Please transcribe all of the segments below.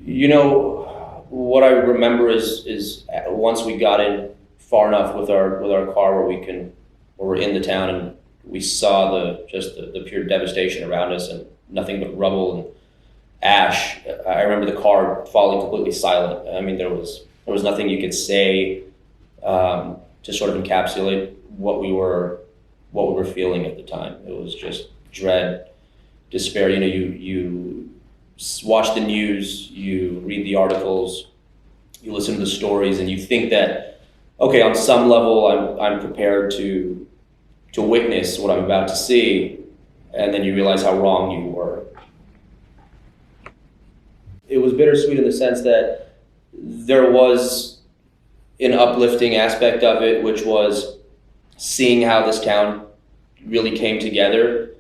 You know, what I remember is once we got in far enough with our car where we're in the town and we saw the pure devastation around us and nothing but rubble and ash. I remember the car falling completely silent. I mean, there was nothing you could say to sort of encapsulate what we were feeling at the time. It was just dread, despair. You know, you watch the news, you read the articles, you listen to the stories, and you think that, okay, on some level, I'm prepared to witness what I'm about to see, and then you realize how wrong you were. It was bittersweet in the sense that there was an uplifting aspect of it, which was seeing how this town really came together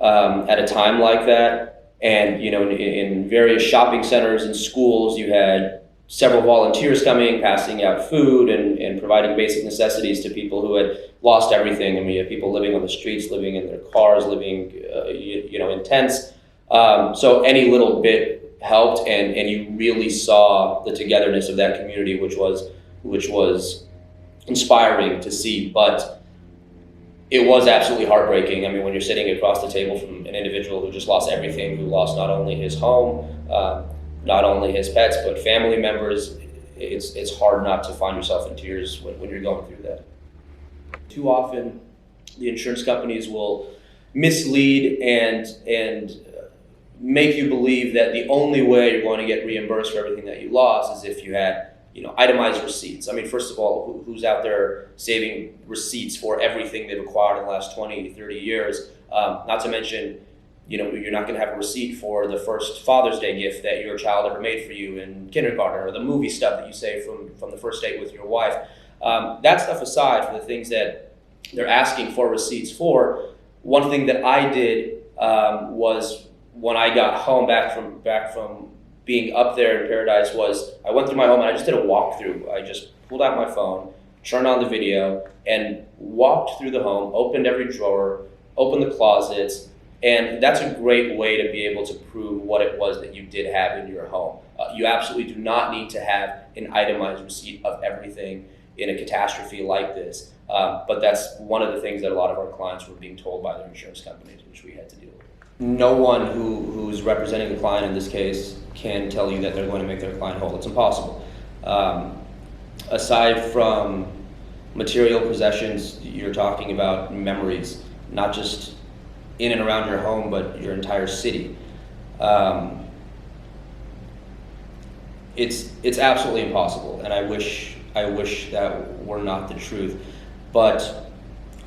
at a time like that. And you know, in various shopping centers and schools, you had several volunteers coming, passing out food and providing basic necessities to people who had lost everything. I mean, you had people living on the streets, living in their cars, living in tents. So any little bit helped, and you really saw the togetherness of that community, which was inspiring to see. But it was absolutely heartbreaking. I mean, when you're sitting across the table from an individual who just lost everything, who lost not only his home, not only his pets, but family members, it's hard not to find yourself in tears when you're going through that. Too often, the insurance companies will mislead and make you believe that the only way you're going to get reimbursed for everything that you lost is if you had, itemized receipts. I mean, first of all, who's out there saving receipts for everything they've acquired in the last 20, 30 years? Not to mention, you're not going to have a receipt for the first Father's Day gift that your child ever made for you in kindergarten, or the movie stuff that you saved from the first date with your wife. That stuff aside, for the things that they're asking for receipts for, one thing that I did was when I got home back from being up there in paradise was I went through my home and I just did a walkthrough. I just pulled out my phone, turned on the video, and walked through the home, opened every drawer, opened the closets, and that's a great way to be able to prove what it was that you did have in your home. You absolutely do not need to have an itemized receipt of everything in a catastrophe like this. But that's one of the things that a lot of our clients were being told by their insurance companies, which we had to deal with. No one who's representing the client in this case can tell you that they're going to make their client whole. It's impossible. Aside from material possessions, you're talking about memories, not just in and around your home, but your entire city. It's absolutely impossible, and I wish that were not the truth. But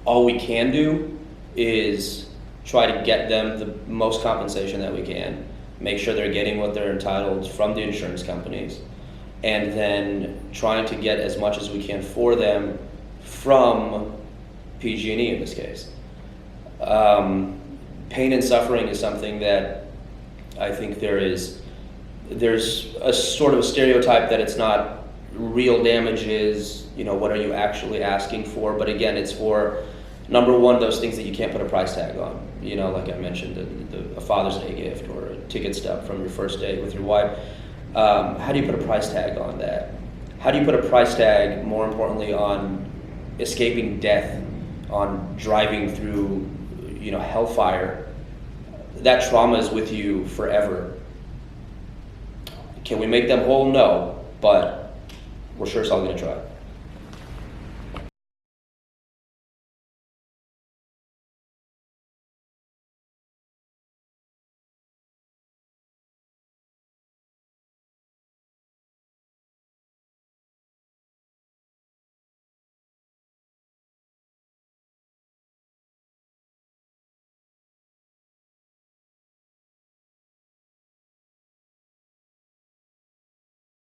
all we can do is try to get them the most compensation that we can, make sure they're getting what they're entitled from the insurance companies, and then trying to get as much as we can for them from PG&E in this case. Pain and suffering is something that I think there's a sort of a stereotype that it's not real damages, what are you actually asking for? But again, it's for, number one, those things that you can't put a price tag on. Like I mentioned, a Father's Day gift or a ticket stub from your first date with your wife. How do you put a price tag on that? How do you put a price tag, more importantly, on escaping death, on driving through, hellfire? That trauma is with you forever. Can we make them whole? No, but we're sure as hell gonna try.